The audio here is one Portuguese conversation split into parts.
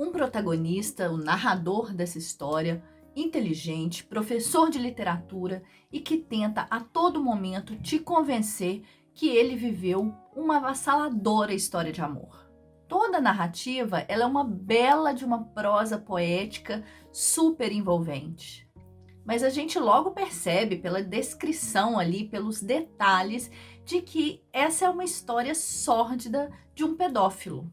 Um protagonista, o narrador dessa história, inteligente, professor de literatura e que tenta a todo momento te convencer que ele viveu uma avassaladora história de amor. Toda a narrativa ela é uma bela de uma prosa poética super envolvente. Mas a gente logo percebe pela descrição ali, pelos detalhes, de que essa é uma história sórdida de um pedófilo.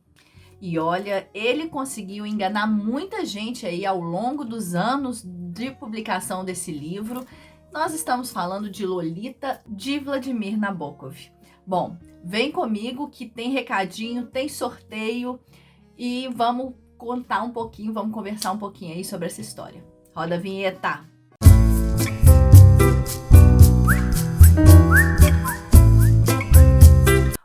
E olha, ele conseguiu enganar muita gente aí ao longo dos anos de publicação desse livro. Nós estamos falando de Lolita, de Vladimir Nabokov. Bom, vem comigo que tem recadinho, tem sorteio e vamos contar um pouquinho, vamos conversar um pouquinho aí sobre essa história. Roda a vinheta!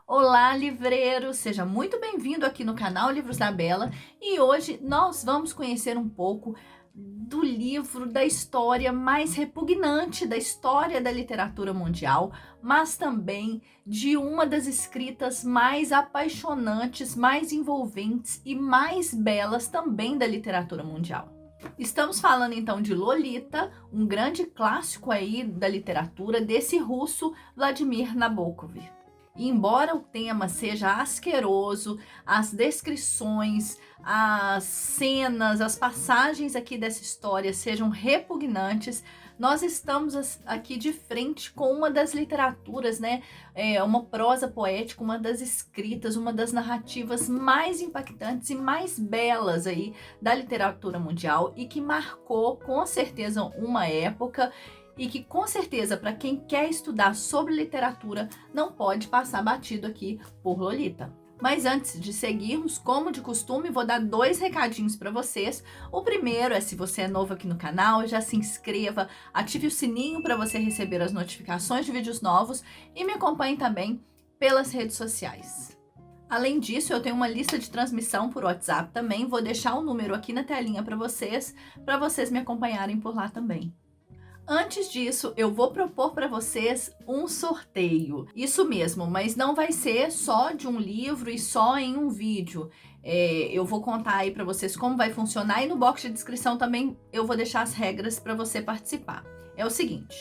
Olá, livreiro! Seja muito bem-vindo aqui no canal Livros da Bela e hoje nós vamos conhecer um pouco do livro da história mais repugnante da história da literatura mundial, mas também de uma das escritas mais apaixonantes, mais envolventes e mais belas também da literatura mundial. Estamos falando então de Lolita, um grande clássico aí da literatura desse russo Vladimir Nabokov. E embora o tema seja asqueroso, as descrições, as cenas, as passagens aqui dessa história sejam repugnantes, nós estamos aqui de frente com uma das literaturas, né? Uma prosa poética, uma das escritas, uma das narrativas mais impactantes e mais belas aí da literatura mundial e que marcou com certeza uma época. E que com certeza para quem quer estudar sobre literatura não pode passar batido aqui por Lolita. Mas antes de seguirmos, como de costume, vou dar 2 recadinhos para vocês. O primeiro é, se você é novo aqui no canal, já se inscreva, ative o sininho para você receber as notificações de vídeos novos e me acompanhe também pelas redes sociais. Além disso, eu tenho uma lista de transmissão por WhatsApp também, vou deixar o número aqui na telinha para vocês me acompanharem por lá também. Antes disso, eu vou propor para vocês um sorteio. Isso mesmo, mas não vai ser só de um livro e só em um vídeo. Eu vou contar aí para vocês como vai funcionar e no box de descrição também eu vou deixar as regras para você participar. É o seguinte,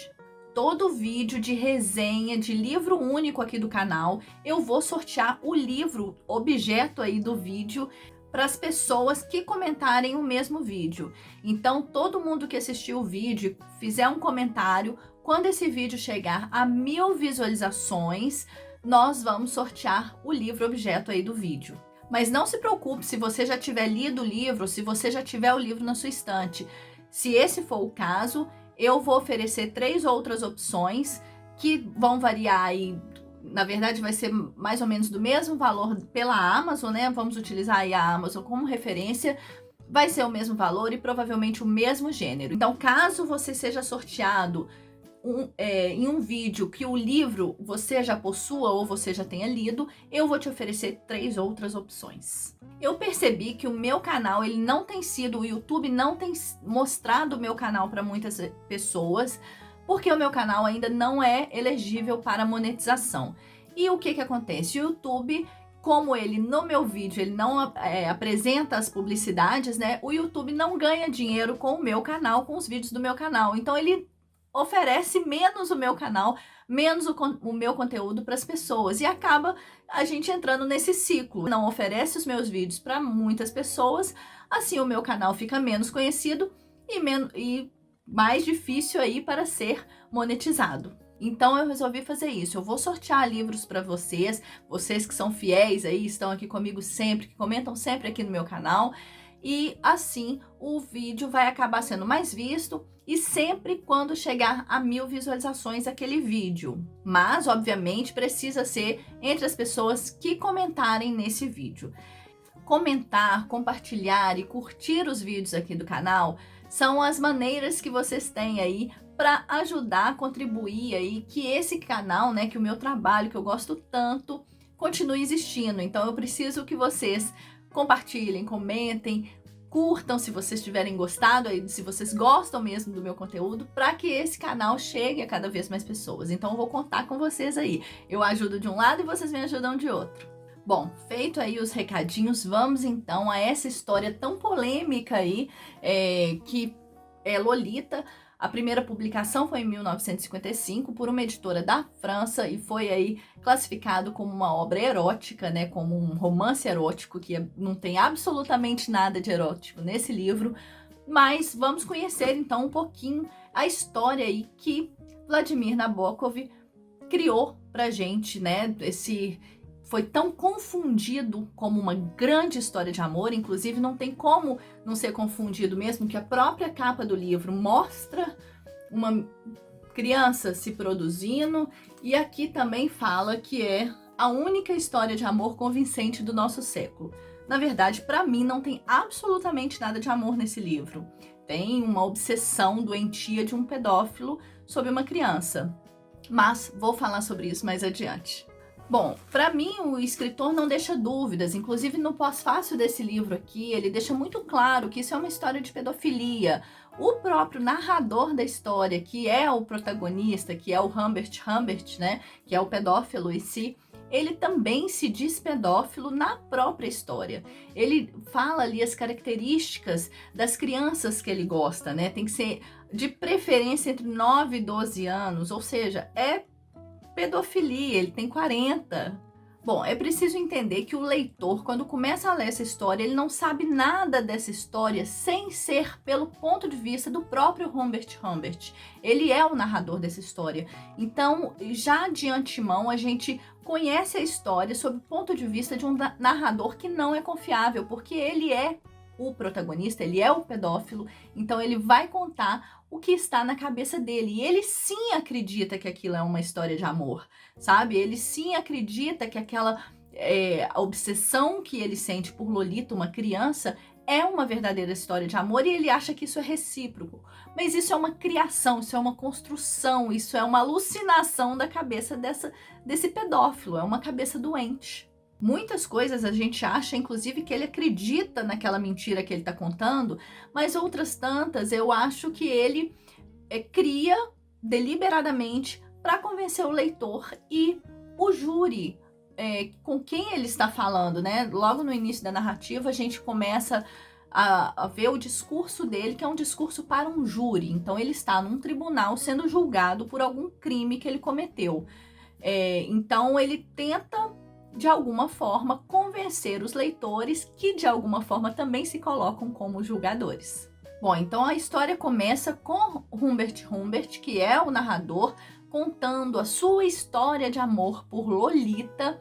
todo vídeo de resenha de livro único aqui do canal, eu vou sortear o livro objeto aí do vídeo para as pessoas que comentarem o mesmo vídeo. Então, todo mundo que assistiu o vídeo, fizer um comentário, quando esse vídeo chegar a 1000 visualizações, nós vamos sortear o livro objeto aí do vídeo. Mas não se preocupe se você já tiver lido o livro, se você já tiver o livro na sua estante. Se esse for o caso, eu vou oferecer 3 outras opções que vão variar aí. Na verdade, vai ser mais ou menos do mesmo valor pela Amazon, né? Vamos utilizar aí a Amazon como referência. Vai ser o mesmo valor e provavelmente o mesmo gênero. Então, caso você seja sorteado em um vídeo que o livro você já possua ou você já tenha lido, eu vou te oferecer 3 outras opções. Eu percebi que o meu canal, ele não tem sido, o YouTube não tem mostrado o meu canal para muitas pessoas, porque o meu canal ainda não é elegível para monetização. E o que acontece? O YouTube, como ele no meu vídeo, ele não apresenta as publicidades, né? O YouTube não ganha dinheiro com o meu canal, com os vídeos do meu canal. Então ele oferece menos o meu canal, menos o meu conteúdo para as pessoas. E acaba a gente entrando nesse ciclo. Não oferece os meus vídeos para muitas pessoas, assim o meu canal fica menos conhecido e mais difícil aí para ser monetizado. Então eu resolvi fazer isso. Eu vou sortear livros para vocês que são fiéis aí, estão aqui comigo sempre, que comentam sempre aqui no meu canal. E assim o vídeo vai acabar sendo mais visto e sempre quando chegar a 1000 visualizações aquele vídeo. Mas, obviamente, precisa ser entre as pessoas que comentarem nesse vídeo. Comentar, compartilhar e curtir os vídeos aqui do canal são as maneiras que vocês têm aí para ajudar, contribuir aí que esse canal, né, que o meu trabalho, que eu gosto tanto, continue existindo. Então eu preciso que vocês compartilhem, comentem, curtam se vocês tiverem gostado, aí, se vocês gostam mesmo do meu conteúdo, para que esse canal chegue a cada vez mais pessoas. Então eu vou contar com vocês aí. Eu ajudo de um lado e vocês me ajudam de outro. Bom, feito aí os recadinhos, vamos então a essa história tão polêmica aí, que é Lolita. A primeira publicação foi em 1955 por uma editora da França e foi aí classificado como uma obra erótica, né, como um romance erótico, que não tem absolutamente nada de erótico nesse livro. Mas vamos conhecer então um pouquinho a história aí que Vladimir Nabokov criou pra gente, né? Esse foi tão confundido como uma grande história de amor, inclusive não tem como não ser confundido, mesmo que a própria capa do livro mostra uma criança se produzindo, e aqui também fala que é a única história de amor convincente do nosso século. Na verdade, para mim não tem absolutamente nada de amor nesse livro. Tem uma obsessão doentia de um pedófilo sobre uma criança. Mas vou falar sobre isso mais adiante. Bom, para mim o escritor não deixa dúvidas, inclusive no pós-fácio desse livro aqui, ele deixa muito claro que isso é uma história de pedofilia. O próprio narrador da história, que é o protagonista, que é o Humbert Humbert, né, que é o pedófilo em si, ele também se diz pedófilo na própria história. Ele fala ali as características das crianças que ele gosta, né? Tem que ser de preferência entre 9 e 12 anos, ou seja, é pedofilia, ele tem 40. Bom, é preciso entender que o leitor, quando começa a ler essa história, ele não sabe nada dessa história sem ser pelo ponto de vista do próprio Humbert Humbert. Ele é o narrador dessa história. Então, já de antemão, a gente conhece a história sob o ponto de vista de um narrador que não é confiável, porque ele é o protagonista, ele é o pedófilo, então ele vai contar o que está na cabeça dele. E ele sim acredita que aquilo é uma história de amor, sabe? Ele sim acredita que aquela a obsessão que ele sente por Lolita, uma criança, é uma verdadeira história de amor e ele acha que isso é recíproco. Mas isso é uma criação, isso é uma construção, isso é uma alucinação da cabeça desse pedófilo, é uma cabeça doente. Muitas coisas a gente acha, inclusive, que ele acredita naquela mentira que ele está contando, mas outras tantas eu acho que ele cria deliberadamente para convencer o leitor e o júri com quem ele está falando, né? Logo no início da narrativa a gente começa a ver o discurso dele, que é um discurso para um júri. Então ele está num tribunal sendo julgado por algum crime que ele cometeu. Então ele tenta de alguma forma convencer os leitores que de alguma forma também se colocam como julgadores. Bom, então a história começa com Humbert Humbert, que é o narrador, contando a sua história de amor por Lolita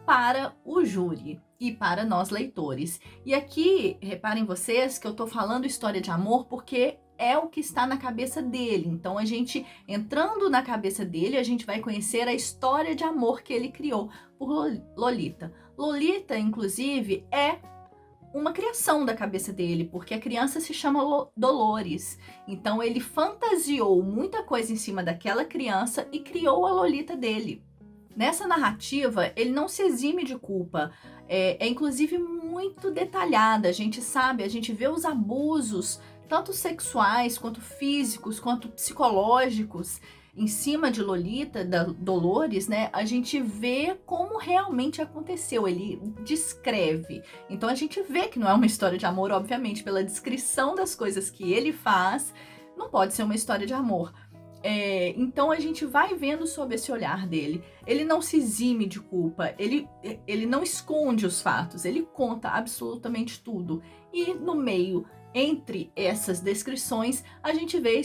para o júri e para nós leitores. E aqui, reparem vocês que eu tô falando história de amor porque é o que está na cabeça dele. Então, a gente, entrando na cabeça dele, a gente vai conhecer a história de amor que ele criou por Lolita. Lolita, inclusive, é uma criação da cabeça dele, porque a criança se chama Dolores. Então, ele fantasiou muita coisa em cima daquela criança e criou a Lolita dele. Nessa narrativa, ele não se exime de culpa. É inclusive muito detalhada. A gente sabe, a gente vê os abusos tanto sexuais, quanto físicos, quanto psicológicos, em cima de Lolita, da Dolores, né? A gente vê como realmente aconteceu, ele descreve. Então a gente vê que não é uma história de amor, obviamente, pela descrição das coisas que ele faz, não pode ser uma história de amor. Então a gente vai vendo sob esse olhar dele. Ele não se exime de culpa, ele não esconde os fatos, ele conta absolutamente tudo. E no meio, entre essas descrições, a gente vê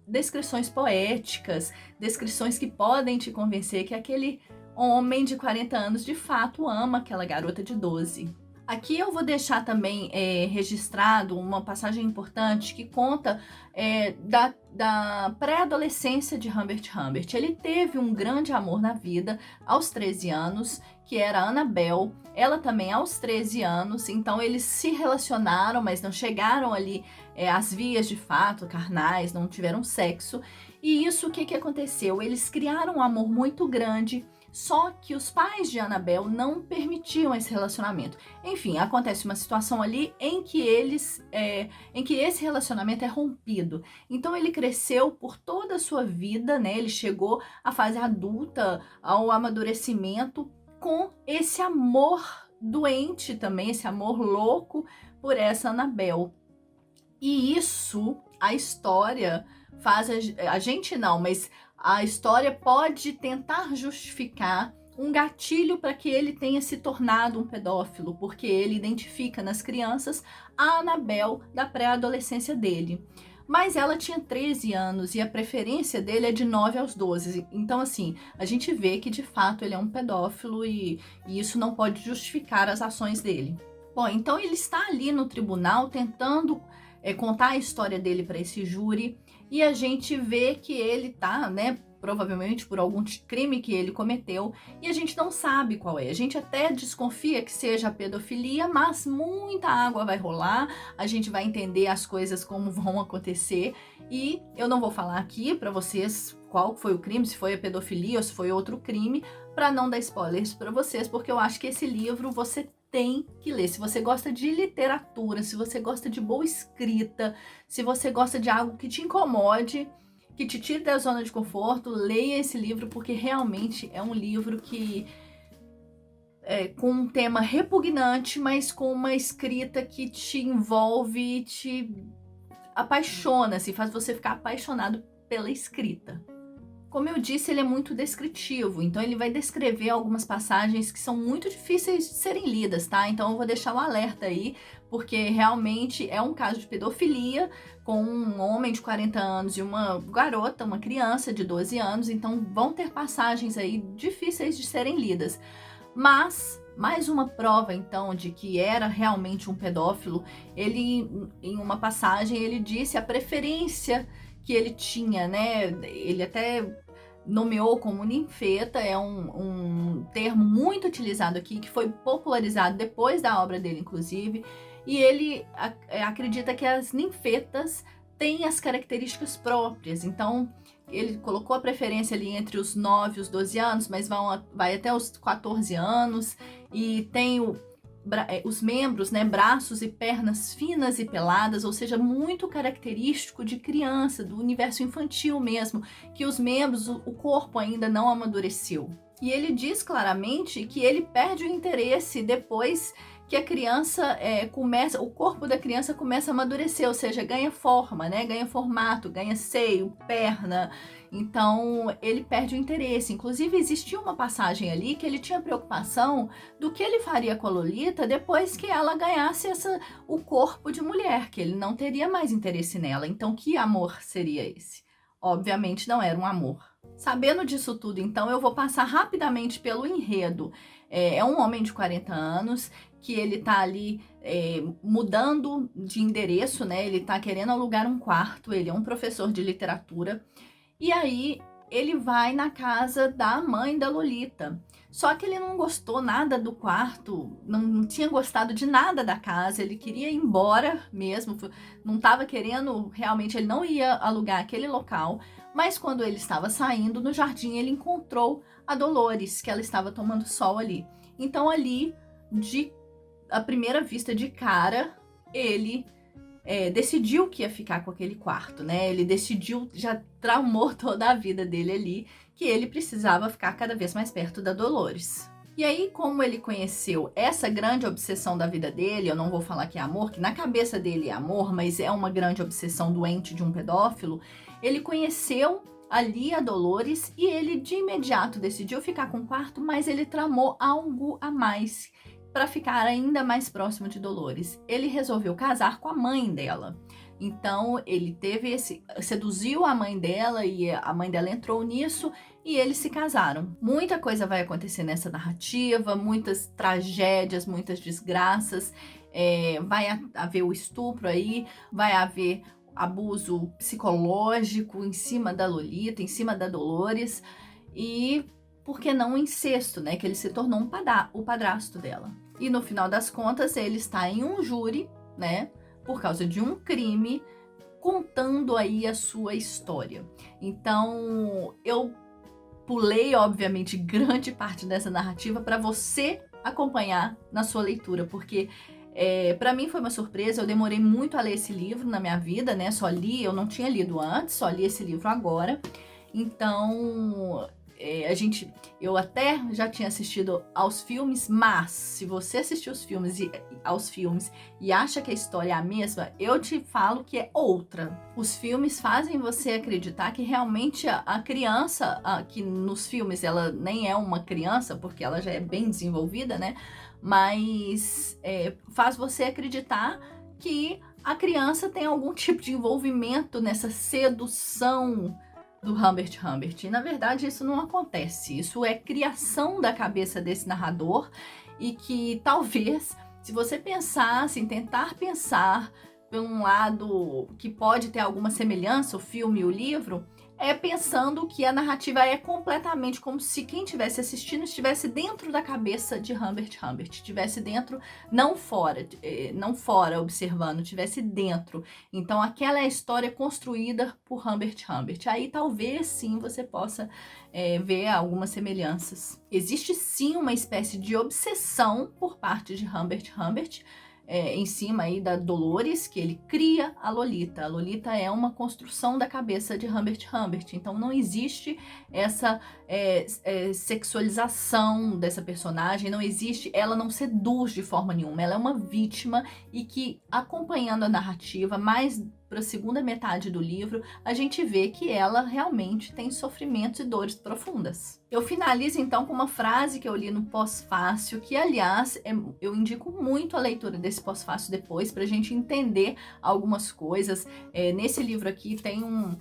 descrições poéticas, descrições que podem te convencer que aquele homem de 40 anos de fato ama aquela garota de 12. Aqui eu vou deixar também registrado uma passagem importante que conta da pré-adolescência de Humbert Humbert. Ele teve um grande amor na vida aos 13 anos, que era a Annabel, ela também aos 13 anos, então eles se relacionaram, mas não chegaram ali às vias de fato carnais, não tiveram sexo. E isso, o que aconteceu? Eles criaram um amor muito grande, só que os pais de Annabel não permitiam esse relacionamento. Enfim, acontece uma situação ali em que esse relacionamento é rompido. Então ele cresceu por toda a sua vida, né? Ele chegou à fase adulta, ao amadurecimento, com esse amor doente também, esse amor louco por essa Annabel. E isso, a história faz a gente não, mas a história pode tentar justificar um gatilho para que ele tenha se tornado um pedófilo, porque ele identifica nas crianças a Annabel da pré-adolescência dele. Mas ela tinha 13 anos e a preferência dele é de 9 aos 12. Então, assim, a gente vê que de fato ele é um pedófilo e isso não pode justificar as ações dele. Bom, então ele está ali no tribunal tentando contar a história dele para esse júri e a gente vê que ele tá, né, provavelmente por algum crime que ele cometeu e a gente não sabe qual é. A gente até desconfia que seja pedofilia, mas muita água vai rolar, a gente vai entender as coisas como vão acontecer e eu não vou falar aqui para vocês qual foi o crime, se foi a pedofilia ou se foi outro crime, para não dar spoilers para vocês, porque eu acho que esse livro você tem que ler. Se você gosta de literatura, se você gosta de boa escrita, se você gosta de algo que te incomode, que te tire da zona de conforto, leia esse livro, porque realmente é um livro que com um tema repugnante, mas com uma escrita que te envolve, te apaixona, assim, faz você ficar apaixonado pela escrita. Como eu disse, ele é muito descritivo, então ele vai descrever algumas passagens que são muito difíceis de serem lidas, tá? Então eu vou deixar um alerta aí, porque realmente é um caso de pedofilia com um homem de 40 anos e uma garota, uma criança de 12 anos, então vão ter passagens aí difíceis de serem lidas. Mas, mais uma prova então de que era realmente um pedófilo, ele, em uma passagem, ele disse a preferência que ele tinha, né? Ele até nomeou como ninfeta, é um termo muito utilizado aqui, que foi popularizado depois da obra dele, inclusive, e ele acredita que as ninfetas têm as características próprias, então ele colocou a preferência ali entre os 9 e os 12 anos, mas vai até os 14 anos, e tem os membros, né, braços e pernas finas e peladas, ou seja, muito característico de criança, do universo infantil mesmo, que os membros, o corpo ainda não amadureceu. E ele diz claramente que ele perde o interesse depois que a criança começa, o corpo da criança começa a amadurecer, ou seja, ganha forma, né? Ganha formato, ganha seio, perna. Então ele perde o interesse. Inclusive existia uma passagem ali que ele tinha preocupação do que ele faria com a Lolita depois que ela ganhasse o corpo de mulher, que ele não teria mais interesse nela. Então que amor seria esse? Obviamente não era um amor. Sabendo disso tudo, então, eu vou passar rapidamente pelo enredo. É um homem de 40 anos que ele tá ali mudando de endereço, né? Ele tá querendo alugar um quarto, ele é um professor de literatura. E aí ele vai na casa da mãe da Lolita. Só que ele não gostou nada do quarto, não tinha gostado de nada da casa, ele queria ir embora mesmo, não estava querendo, realmente ele não ia alugar aquele local, mas quando ele estava saindo no jardim, ele encontrou a Dolores, que ela estava tomando sol ali. Então ali, à primeira vista de cara, ele decidiu que ia ficar com aquele quarto, né? Ele decidiu, já traumou toda a vida dele ali, que ele precisava ficar cada vez mais perto da Dolores. E aí, como ele conheceu essa grande obsessão da vida dele, eu não vou falar que é amor, que na cabeça dele é amor, mas é uma grande obsessão doente de um pedófilo, ele conheceu ali a Dolores e ele de imediato decidiu ficar com o quarto, mas ele tramou algo a mais para ficar ainda mais próximo de Dolores. Ele resolveu casar com a mãe dela. Então ele seduziu a mãe dela e a mãe dela entrou nisso e eles se casaram. Muita coisa vai acontecer nessa narrativa, muitas tragédias, muitas desgraças, vai haver o estupro aí, vai haver abuso psicológico em cima da Lolita, em cima da Dolores e por que não o incesto, né? Que ele se tornou o padrasto dela. E no final das contas, ele está em um júri, né? Por causa de um crime, contando aí a sua história. Então, eu pulei, obviamente, grande parte dessa narrativa para você acompanhar na sua leitura, porque para mim foi uma surpresa. Eu demorei muito a ler esse livro na minha vida, né? Eu não tinha lido antes, só li esse livro agora. Então, eu até já tinha assistido aos filmes, mas se você assistiu aos filmes e acha que a história é a mesma, eu te falo que é outra. Os filmes fazem você acreditar que realmente a criança, que nos filmes ela nem é uma criança, porque ela já é bem desenvolvida, né? Mas faz você acreditar que a criança tem algum tipo de envolvimento nessa sedução do Humbert Humbert. E na verdade isso não acontece. Isso é criação da cabeça desse narrador e que talvez, se você pensasse, tentar pensar por um lado que pode ter alguma semelhança, o filme e o livro, pensando que a narrativa é completamente como se quem estivesse assistindo estivesse dentro da cabeça de Humbert Humbert, estivesse dentro, não fora observando, estivesse dentro. Então aquela é a história construída por Humbert Humbert. Aí talvez sim você possa ver algumas semelhanças. Existe sim uma espécie de obsessão por parte de Humbert Humbert, em cima aí da Dolores, que ele cria a Lolita. A Lolita é uma construção da cabeça de Humbert Humbert, então não existe essa sexualização dessa personagem, não existe, ela não seduz de forma nenhuma, ela é uma vítima e que, acompanhando a narrativa, mais para a segunda metade do livro, a gente vê que ela realmente tem sofrimentos e dores profundas. Eu finalizo então com uma frase que eu li no pós-fácil, que aliás eu indico muito a leitura desse pós-fácil depois para a gente entender algumas coisas. Nesse livro aqui tem um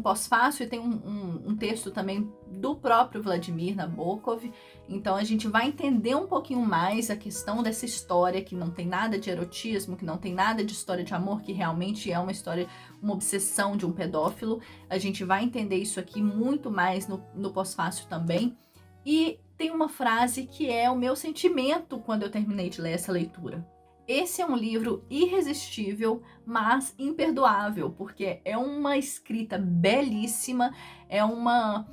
pós-fácil e tem um texto também do próprio Vladimir Nabokov. Então a gente vai entender um pouquinho mais a questão dessa história que não tem nada de erotismo, que não tem nada de história de amor, que realmente é uma história, uma obsessão de um pedófilo. A gente vai entender isso aqui muito mais no pós-fácil também. E tem uma frase que é o meu sentimento quando eu terminei de ler essa leitura. Esse é um livro irresistível, mas imperdoável, porque é uma escrita belíssima, é uma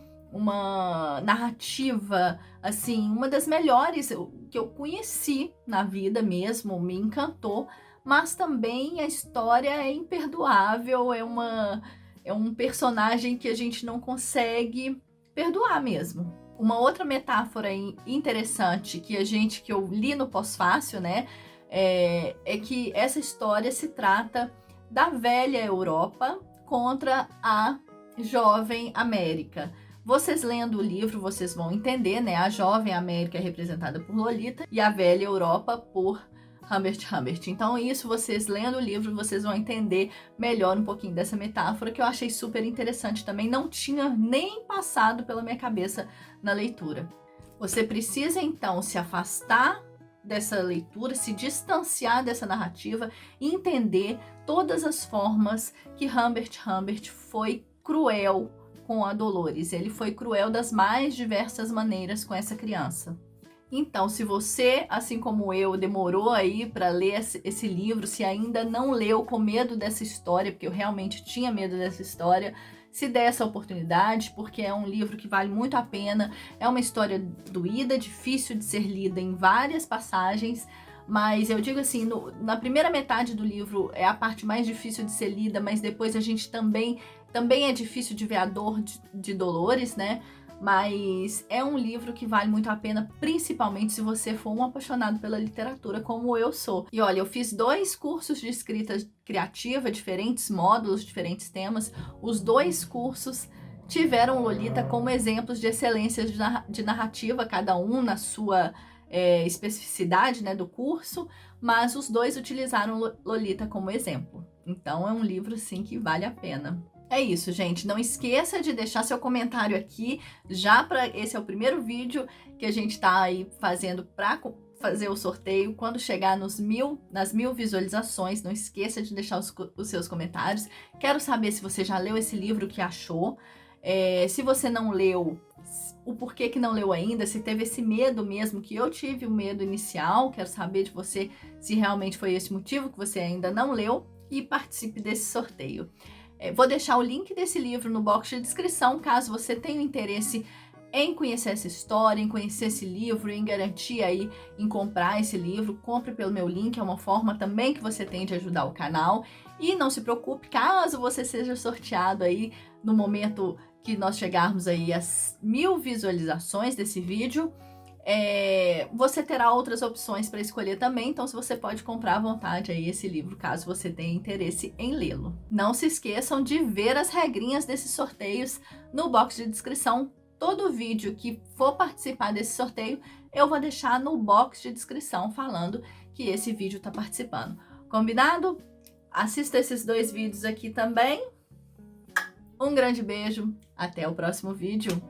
narrativa, assim, uma das melhores que eu conheci na vida mesmo, me encantou, mas também a história é imperdoável, é um personagem que a gente não consegue perdoar mesmo. Uma outra metáfora interessante que eu li no pós-fácil, né, é que essa história se trata da velha Europa contra a jovem América. Vocês lendo o livro, vocês vão entender, né? A jovem América é representada por Lolita e a velha Europa por Humbert Humbert. Então isso, vocês lendo o livro, vocês vão entender melhor um pouquinho dessa metáfora, que eu achei super interessante também. Não tinha nem passado pela minha cabeça na leitura. Você precisa então se afastar dessa leitura, se distanciar dessa narrativa e entender todas as formas que Humbert Humbert foi cruel com a Dolores. Ele foi cruel das mais diversas maneiras com essa criança. Então, se você, assim como eu, demorou aí para ler esse livro, se ainda não leu com medo dessa história, porque eu realmente tinha medo dessa história, se der essa oportunidade, porque é um livro que vale muito a pena. É uma história doída, difícil de ser lida em várias passagens, mas eu digo assim, na primeira metade do livro é a parte mais difícil de ser lida, mas depois a gente também é difícil de ver a dor de Dolores, né? Mas é um livro que vale muito a pena, principalmente se você for um apaixonado pela literatura, como eu sou. E olha, eu fiz 2 cursos de escrita criativa, diferentes módulos, diferentes temas. Os 2 cursos tiveram Lolita como exemplos de excelência de narrativa, cada um na sua especificidade, né, do curso, mas os 2 utilizaram Lolita como exemplo. Então é um livro, sim, que vale a pena. É isso, gente. Não esqueça de deixar seu comentário aqui, esse é o primeiro vídeo que a gente tá aí fazendo para fazer o sorteio. Quando chegar nas 1000 visualizações, não esqueça de deixar os seus comentários. Quero saber se você já leu esse livro, o que achou. Se você não leu, o porquê que não leu ainda, se teve esse medo mesmo, que eu tive o medo inicial. Quero saber de você se realmente foi esse motivo que você ainda não leu, e participe desse sorteio. Vou deixar o link desse livro no box de descrição, caso você tenha interesse em conhecer essa história, em conhecer esse livro, em garantir aí em comprar esse livro. Compre pelo meu link, é uma forma também que você tem de ajudar o canal. E não se preocupe, caso você seja sorteado aí no momento que nós chegarmos aí às 1000 visualizações desse vídeo, você terá outras opções para escolher também, então você pode comprar à vontade aí esse livro, caso você tenha interesse em lê-lo. Não se esqueçam de ver as regrinhas desses sorteios no box de descrição. Todo vídeo que for participar desse sorteio, eu vou deixar no box de descrição falando que esse vídeo está participando. Combinado? Assista esses 2 vídeos aqui também. Um grande beijo, até o próximo vídeo.